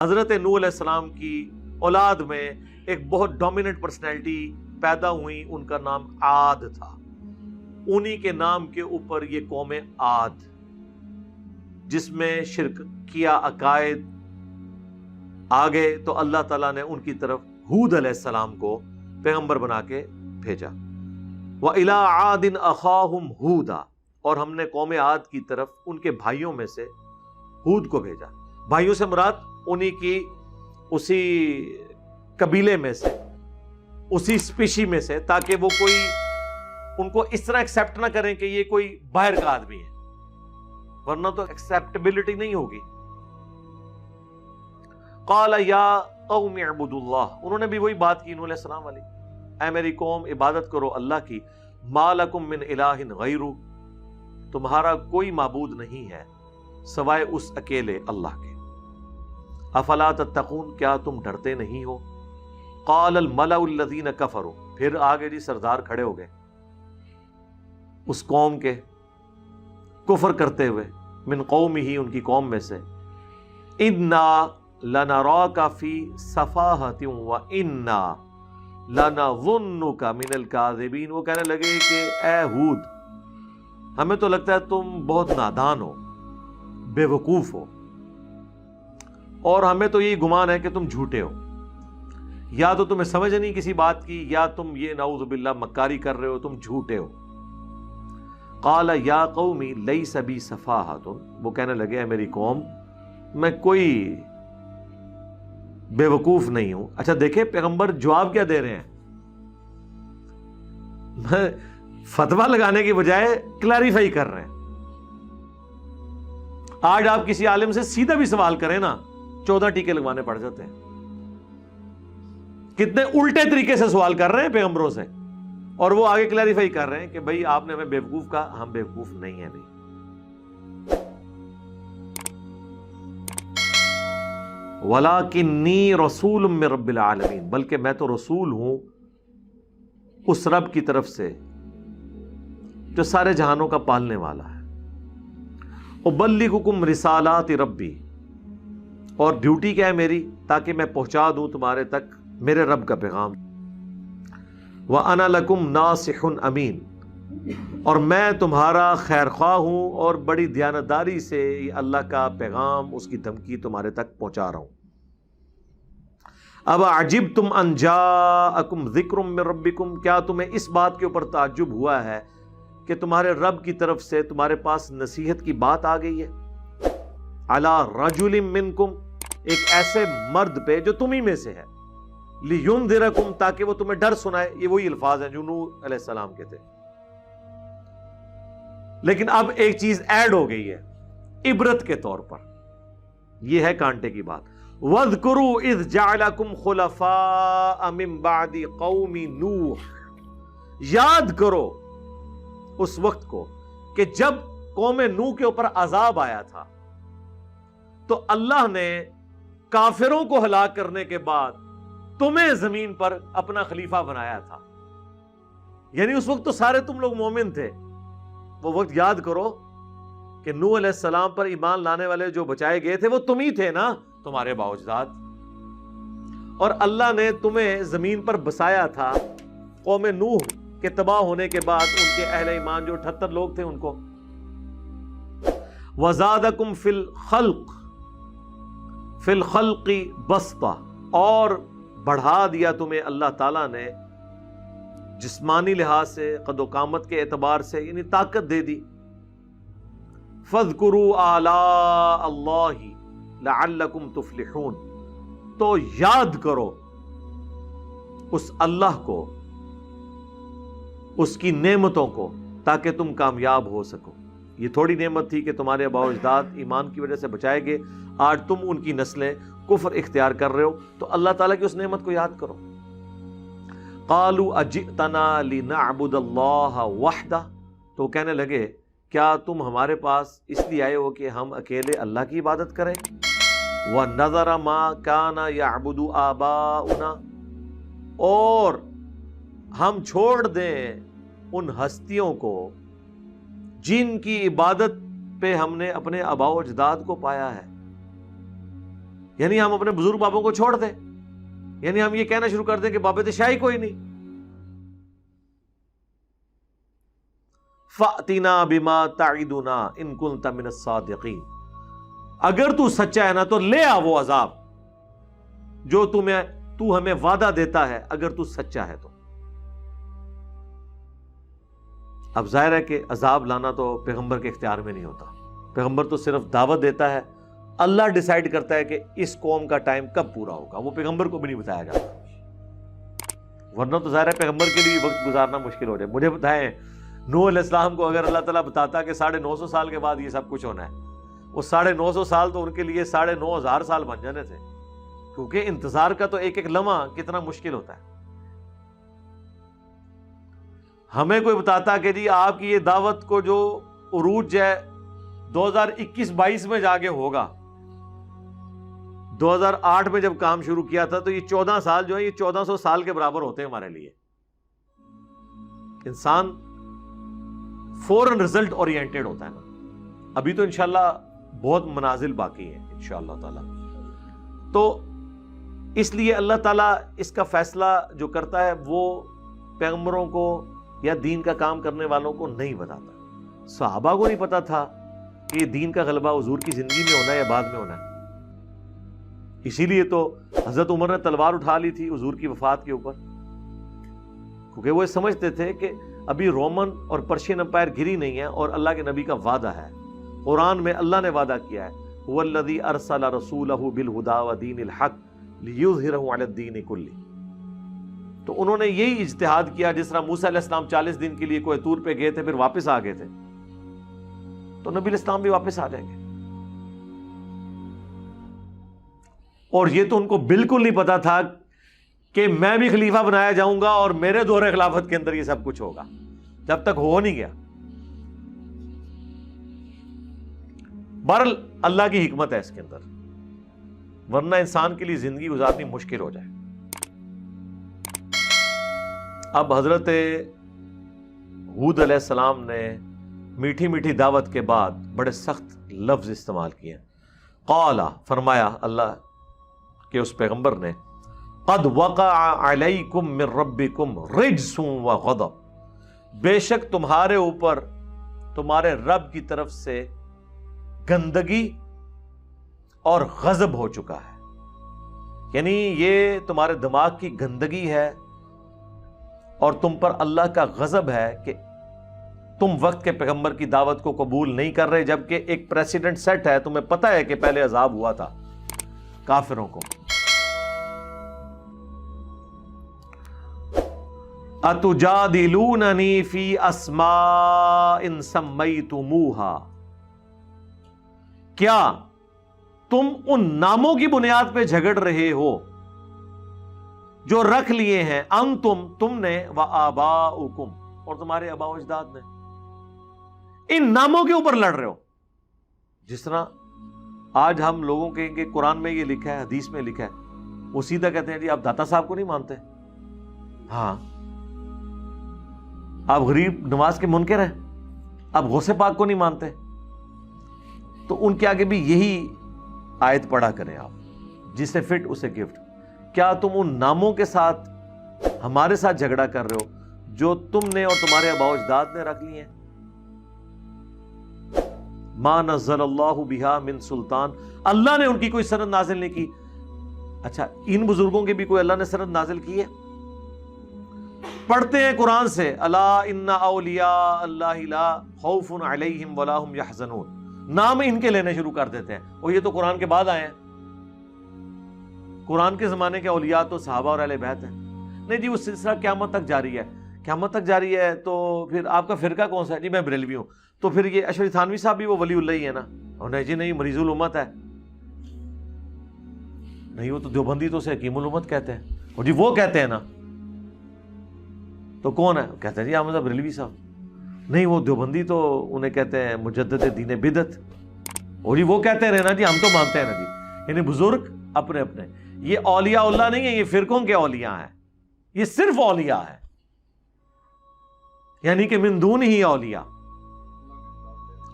حضرت نوح علیہ السلام کی اولاد میں ایک بہت ڈومیننٹ پرسنالٹی پیدا ہوئی، ان کا نام عاد تھا۔ انہی کے نام کے اوپر یہ قوم عاد، جس میں شرک کیا عقائد آگے، تو اللہ تعالیٰ نے ان کی طرف ہود علیہ السلام کو پیغمبر بنا کے بھیجا۔ وَإِلَىٰ عَادٍ أَخَاهُمْ هُودًا، اور ہم نے قوم عاد کی طرف ان کے بھائیوں میں سے ہود کو بھیجا۔ بھائیوں سے مراد انہی کی اسی قبیلے میں سے، اسی سپیشی میں سے، تاکہ وہ کوئی ان کو اس طرح ایکسیپٹ نہ کریں کہ یہ کوئی باہر کا آدمی ہے، ورنہ تو ایکسیپٹیبلٹی نہیں ہوگی۔ قال یا قوم اعبدوا اللہ، انہوں نے بھی وہی بات کی نوح علیہ السلام والی، اے میری قوم عبادت کرو اللہ کی، ما لکم من الہ غیرہ، تمہارا کوئی معبود نہیں ہے سوائے اس اکیلے اللہ کے، افلا تتقون، کیا تم ڈرتے نہیں ہو؟ قال الملأ الذین کفروا، پھر آگے جی سردار کھڑے ہو گئے اس قوم کے کفر کرتے ہوئے، من قومہ، ان کی قوم میں سے، انا لنراک فی صفاہۃ وانا لنظنک من الکاذبین، وہ کہنے لگے کہ اے ہود، ہمیں تو لگتا ہے تم بہت نادان ہو، بے وقوف ہو، اور ہمیں تو یہی گمان ہے کہ تم جھوٹے ہو، یا تو تمہیں سمجھ نہیں کسی بات کی، یا تم یہ نعوذ باللہ مکاری کر رہے ہو، تم جھوٹے ہو۔ قال یا قومی لیس بی صفاہۃ، وہ کہنے لگے اے میری قوم، میں کوئی بے وقوف نہیں ہوں۔ اچھا دیکھیں پیغمبر جواب کیا دے رہے ہیں، فتویٰ لگانے کی بجائے کلیریفائی کر رہے ہیں۔ آج آپ کسی عالم سے سیدھا بھی سوال کریں نا، 14 ٹیکے لگوانے پڑ جاتے ہیں۔ کتنے الٹے طریقے سے سوال کر رہے ہیں پیغمبروں سے، اور وہ آگے کلیریفائی کر رہے ہیں کہ بھئی آپ نے ہمیں بیوقوف کہا، ہم بیوقوف نہیں ہیں بھئی۔ وَلَٰكِنِّي رَسُولٌ مِّن رَّبِّ الْعَالَمِينَ، بلکہ میں تو رسول ہوں اس رب کی طرف سے جو سارے جہانوں کا پالنے والا ہے۔ اُبَلِّغُكُمْ رِسَالَاتِ رَبِّي، اور ڈیوٹی کیا ہے میری، تاکہ میں پہنچا دوں تمہارے تک میرے رب کا پیغام۔ وَأَنَا لَكُمْ نَاصِحٌ أَمِينٌ، اور میں تمہارا خیر خواہ ہوں، اور بڑی دیانتداری سے یہ اللہ کا پیغام، اس کی دھمکی تمہارے تک پہنچا رہا ہوں۔ اب عجبتم ان جاءکم ذکر من ربکم، کیا تمہیں اس بات کے اوپر تعجب ہوا ہے کہ تمہارے رب کی طرف سے تمہارے پاس نصیحت کی بات آ گئی ہے، علی رجل منکم، ایک ایسے مرد پہ جو تمہیں میں سے ہے، لینذرکم، تاکہ وہ تمہیں ڈر سنائے۔ یہ وہی الفاظ ہیں جو نوح علیہ السلام کے تھے، لیکن اب ایک چیز ایڈ ہو گئی ہے عبرت کے طور پر، یہ ہے کانٹے کی بات۔ وَاذْكُرُوا إِذْ جَعَلَكُمْ خُلَفَاءَ مِن بَعْدِ قَوْمِ نوح، یاد کرو اس وقت کو کہ جب قوم نوح کے اوپر عذاب آیا تھا تو اللہ نے کافروں کو ہلاک کرنے کے بعد تمہیں زمین پر اپنا خلیفہ بنایا تھا، یعنی اس وقت تو سارے تم لوگ مومن تھے۔ وہ وقت یاد کرو کہ نوح علیہ السلام پر ایمان لانے والے جو بچائے گئے تھے وہ تم ہی تھے نا، تمہارے باوجداد، اور اللہ نے تمہیں زمین پر بسایا تھا۔ قوم نوح کے تباہ ہونے کے بعد ان کے اہل ایمان جو 78 لوگ تھے ان کو، وَزَادَكُمْ فِي الْخَلْقِ بَسْطَةً، اور بڑھا دیا تمہیں اللہ تعالیٰ نے جسمانی لحاظ سے، قد و قامت کے اعتبار سے، یعنی طاقت دے دی۔ فَاذْكُرُوا آلَاءَ اللَّهِ لَعَلَّكُمْ تُفْلِحُونَ، تو یاد کرو اس اللہ کو، اس کی نعمتوں کو، تاکہ تم کامیاب ہو سکو۔ یہ تھوڑی نعمت تھی کہ تمہارے آباء و اجداد ایمان کی وجہ سے بچائے گئے، آج تم ان کی نسلیں کفر اختیار کر رہے ہو، تو اللہ تعالیٰ کی اس نعمت کو یاد کرو۔ قالوا اجئتنا لنعبد اللہ وحدہ، تو کہنے لگے کیا تم ہمارے پاس اس لیے آئے ہو کہ ہم اکیلے اللہ کی عبادت کریں؟ وَنَذَرَ مَا كَانَ يَعْبُدُ آبَاؤُنَا، اور ہم چھوڑ دیں ان ہستیوں کو جن کی عبادت پہ ہم نے اپنے آباء و اجداد کو پایا ہے۔ یعنی ہم اپنے بزرگ بابوں کو چھوڑ دیں، یعنی ہم یہ کہنا شروع کر دیں کہ باب شاہی کوئی نہیں. فَأْتِنَا بِمَا تَعِدُنَا إِن كُنتَ مِنَ الصَّادِقِينَ، اگر تو سچا ہے نا تو لے آ وہ عذاب جو تو ہمیں وعدہ دیتا ہے، اگر تو سچا ہے تو. اب ظاہر ہے کہ عذاب لانا تو پیغمبر کے اختیار میں نہیں ہوتا، پیغمبر تو صرف دعوت دیتا ہے، اللہ ڈیسائیڈ کرتا ہے کہ اس قوم کا ٹائم کب پورا ہوگا، وہ پیغمبر کو بھی نہیں بتایا جاتا. ورنہ تو ظاہر ہے پیغمبر کے لیے وقت گزارنا مشکل ہو جائے. مجھے بتائیں نوح علیہ السلام کو اگر اللہ تعالیٰ بتاتا کہ 950 سال کے بعد یہ سب کچھ ہونا ہے، وہ 950 سال تو ان کے لیے 9,500 سال بن جانے تھے، کیونکہ انتظار کا تو ایک ایک لمحہ کتنا مشکل ہوتا ہے. ہمیں کوئی بتاتا کہ جی آپ کی یہ دعوت کو جو عروج ہے 2021-22 میں جا کے ہوگا، 2008 میں جب کام شروع کیا تھا تو یہ 14 سال جو ہے یہ 1400 سال کے برابر ہوتے ہیں ہمارے لیے. انسان فوراً رزلٹ اورینٹیڈ ہوتا ہے نا. ابھی تو انشاءاللہ بہت منازل باقی ہیں انشاءاللہ تعالی. تو اس لیے اللہ تعالیٰ اس کا فیصلہ جو کرتا ہے وہ پیغمبروں کو یا دین کا کام کرنے والوں کو نہیں بتاتا. صحابہ کو نہیں پتا تھا کہ یہ دین کا غلبہ حضور کی زندگی میں ہونا ہے یا بعد میں ہونا ہے. اسی لیے تو حضرت عمر نے تلوار اٹھا لی تھی حضور کی وفات کے اوپر، کیونکہ وہ سمجھتے تھے کہ ابھی رومن اور پرشین امپائر گری نہیں ہے اور اللہ کے نبی کا وعدہ ہے. قرآن میں اللہ نے وعدہ کیا ہے هو الذی ارسل رسولہ بالہدی ودین الحق لیظہرہ علی الدین کلہ. تو انہوں نے یہی اجتہاد کیا، جس طرح موسیٰ علیہ السلام 40 دن کے لیے کوہ طور پہ گئے تھے پھر واپس آ گئے تھے، تو نبی علیہ السلام بھی واپس آ جائیں گے. اور یہ تو ان کو بالکل نہیں پتا تھا کہ میں بھی خلیفہ بنایا جاؤں گا اور میرے دور خلافت کے اندر یہ سب کچھ ہوگا، جب تک ہو نہیں گیا. بہرحال اللہ کی حکمت ہے اس کے اندر، ورنہ انسان کے لیے زندگی گزارنی مشکل ہو جائے. اب حضرت ہود علیہ السلام نے میٹھی میٹھی دعوت کے بعد بڑے سخت لفظ استعمال کیے. قال، فرمایا اللہ کہ اس پیغمبر نے، قد وقع علیکم من ربکم رجس وغضب، بے شک تمہارے اوپر تمہارے رب کی طرف سے گندگی اور غضب ہو چکا ہے. یعنی یہ تمہارے دماغ کی گندگی ہے اور تم پر اللہ کا غضب ہے کہ تم وقت کے پیغمبر کی دعوت کو قبول نہیں کر رہے، جبکہ ایک پریسیڈنٹ سیٹ ہے. تمہیں پتہ ہے کہ پہلے عذاب ہوا تھا کافروں کو. اتجادلوننی فی اسماء سمیتموہا، کیا تم ان ناموں کی بنیاد پہ جھگڑ رہے ہو جو رکھ لیے ہیں تم نے وآباؤکم، اور تمہارے آباء و اجداد نے. ان ناموں کے اوپر لڑ رہے ہو. جس طرح آج ہم لوگوں کے قرآن میں یہ لکھا ہے، حدیث میں لکھا ہے، وہ سیدھا کہتے ہیں جی آپ داتا صاحب کو نہیں مانتے، ہاں آپ غریب نواز کے منکر ہیں، آپ غوث پاک کو نہیں مانتے. تو ان کے آگے بھی یہی آیت پڑھا کریں آپ، جسے فٹ اسے گفٹ. کیا تم ان ناموں کے ساتھ ہمارے ساتھ جھگڑا کر رہے ہو جو تم نے اور تمہارے آباء و اجداد نے رکھ لی ہیں؟ ما نزل اللہ بہا من سلطان، اللہ نے ان کی کوئی سند نازل نہیں کی. اچھا ان بزرگوں کے بھی کوئی اللہ نے سند نازل کی ہے؟ پڑھتے ہیں قرآن سے، الا ان اولیاء اللہ لا خوف علیہم ولا هم یحزنون، نام ان کے لینے شروع کر دیتے ہیں. اور یہ تو قرآن کے بعد آئے ہیں. قرآن کے زمانے کے اولیاء تو صحابہ اور اہل بیت ہیں. نہیں جی وہ سلسلہ قیامت تک جاری ہے. قیامت تک جاری ہے تو پھر آپ کا فرقہ کون سا ہے؟ جی میں بریلوی ہوں. تو پھر یہ اشرف تھانوی صاحب بھی وہ ولی اللہ ہی ہے نا؟ اور نہیں جی نہیں مریض الامت ہے. نہیں وہ تو دیوبندی تو اسے حکیم الامت کہتے ہیں. اور جی وہ کہتے ہیں نا، تو کون ہے؟ کہتے ہیں جی احمد بریلوی صاحب. نہیں وہ دیوبندی تو انہیں کہتے ہیں مجدد دین بدعت. اور جی وہ کہتے رہے نا جی ہم تو مانتے ہیں نا جی. یعنی بزرگ اپنے اپنے. یہ اولیاء اللہ نہیں ہے، یہ فرقوں کے اولیاء ہیں. یہ صرف اولیاء ہے، یعنی کہ من دون ہی اولیاء،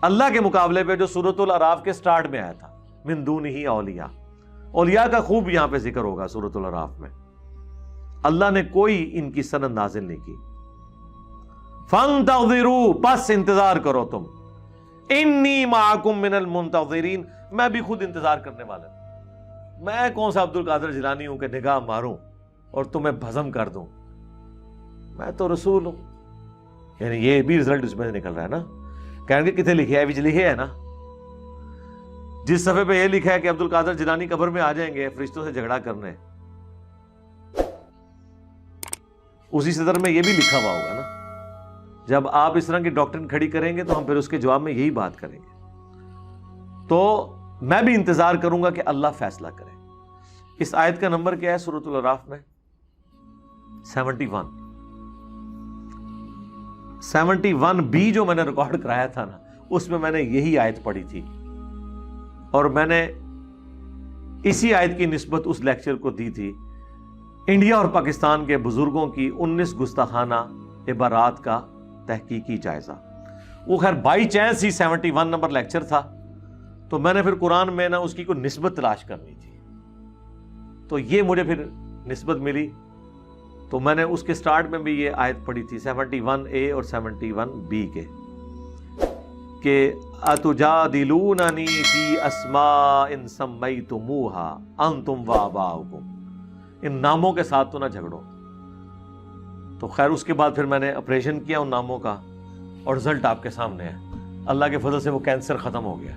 اللہ کے مقابلے پہ جو سورۃ الاعراف کے سٹارٹ میں آیا تھا، من دون ہی اولیاء. اولیاء کا خوب یہاں پہ ذکر ہوگا سورۃ الاعراف میں. اللہ نے کوئی ان کی سند نازل نہیں کی. فانتظروا، پس انتظار کرو تم. انی معکم من المنتظرین، میں بھی خود انتظار کرنے والا ہوں. میں کون سا عبد القادر جیلانی ہوں کہ نگاہ ماروں اور تمہیں بھسم کر دوں. میں تو رسول ہوں. یعنی یہ بھی رزلٹ اس میں نکل رہا ہے نا. کہیں گے کتنے لکھے ہے؟ لکھے ہے نا. جس صفحے پہ یہ لکھا ہے کہ عبد القادر جیلانی قبر میں آ جائیں گے فرشتوں سے جھگڑا کرنے، اسی صدر میں یہ بھی لکھا ہوا ہوگا نا. جب آپ اس طرح کی ڈاکٹرن کھڑی کریں گے تو ہم پھر اس کے جواب میں یہی بات کریں گے. تو میں بھی انتظار کروں گا کہ اللہ فیصلہ کرے. اس آیت کا نمبر کیا ہے سورۃ الاعراف میں؟ 71. 71B جو میں نے ریکارڈ کرایا تھا نا، اس میں نے یہی آیت پڑھی تھی، اور میں نے اسی آیت کی نسبت اس لیکچر کو دی تھی. انڈیا اور پاکستان کے بزرگوں کی 19 گستاخانہ عبارات کا تحقیقی جائزہ. وہ خیر by chance he 71 number lecture تھا، تو میں نے پھر قرآن میں نا اس کی کوئی نسبت تلاش کرنی تھی، تو یہ مجھے پھر نسبت ملی. تو میں نے اس کے سٹارٹ میں بھی یہ آیت پڑھی تھی 71A اور 71B کے، کہ اتجادلوننی فی اسماء سمیتموها انتم وآباؤکم، ان ناموں کے ساتھ تو نہ جھگڑو. تو خیر اس کے بعد پھر میں نے آپریشن کیا ان ناموں کا، اور رزلٹ آپ کے سامنے ہے. اللہ کے فضل سے وہ کینسر ختم ہو گیا،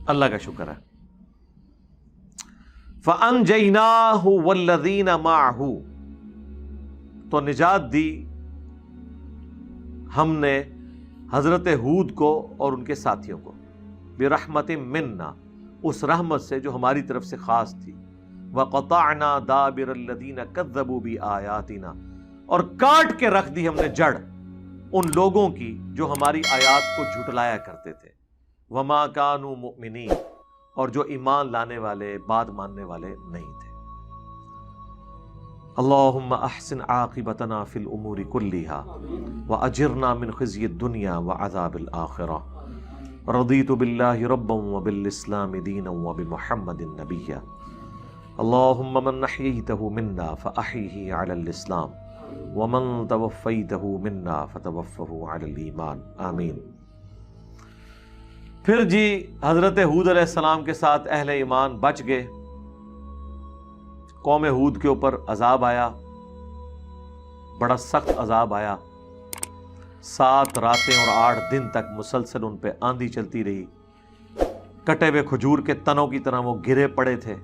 اللہ کا شکر ہے. فَأَنْجَيْنَاهُ وَالَّذِينَ مَعَهُ، تو نجات دی ہم نے حضرت ہود کو اور ان کے ساتھیوں کو، بِرَحْمَةٍ مِّنَّا، اس رحمت سے جو ہماری طرف سے خاص تھی. وَقَطَعْنَا دَابِرَ الَّذِينَ كَذَّبُوا بِآيَاتِنَا، اور کاٹ کے رکھ دی ہم نے جڑ ان لوگوں کی جو ہماری آیات کو جھٹلایا کرتے تھے. وَمَا كَانُوا مُؤْمِنِينَ، اور جو ایمان لانے والے، بات ماننے والے نہیں تھے. اللہم احسن عاقبتنا فی الامور کلہا واجرنا من خزی الدنیا وعذاب الآخرہ. رضیت باللہ ربا وبالاسلام دینا وبمحمد نبیا. اللہم من احییتہ منا فاحیہ علی الاسلام ومن توفیتہ منا فتوفہ علی الایمان. آمین. پھر جی حضرت ہود علیہ السلام کے ساتھ اہل ایمان بچ گئے. قوم ہود کے اوپر عذاب آیا، بڑا سخت عذاب آیا. 7 راتیں اور 8 دن تک مسلسل ان پہ آندھی چلتی رہی. کٹے ہوئے کھجور کے تنوں کی طرح وہ گرے پڑے تھے.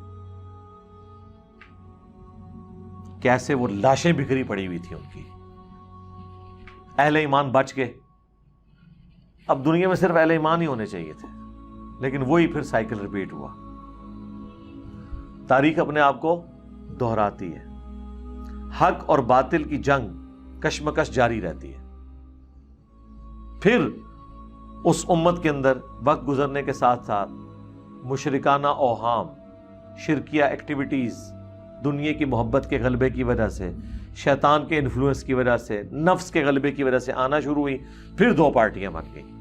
کیسے وہ لاشیں بکھری پڑی ہوئی تھی ان کی. اہل ایمان بچ گئے. اب دنیا میں صرف اہل ایمان ہی ہونے چاہیے تھے، لیکن وہی پھر سائیکل ریپیٹ ہوا. تاریخ اپنے آپ کو دہراتی ہے. حق اور باطل کی جنگ کشمکش جاری رہتی ہے. پھر اس امت کے اندر وقت گزرنے کے ساتھ ساتھ مشرکانہ اوہام، شرکیہ ایکٹیویٹیز، دنیا کی محبت کے غلبے کی وجہ سے، شیطان کے انفلوئنس کی وجہ سے، نفس کے غلبے کی وجہ سے آنا شروع ہوئی. پھر 2 پارٹیاں بن گئیں.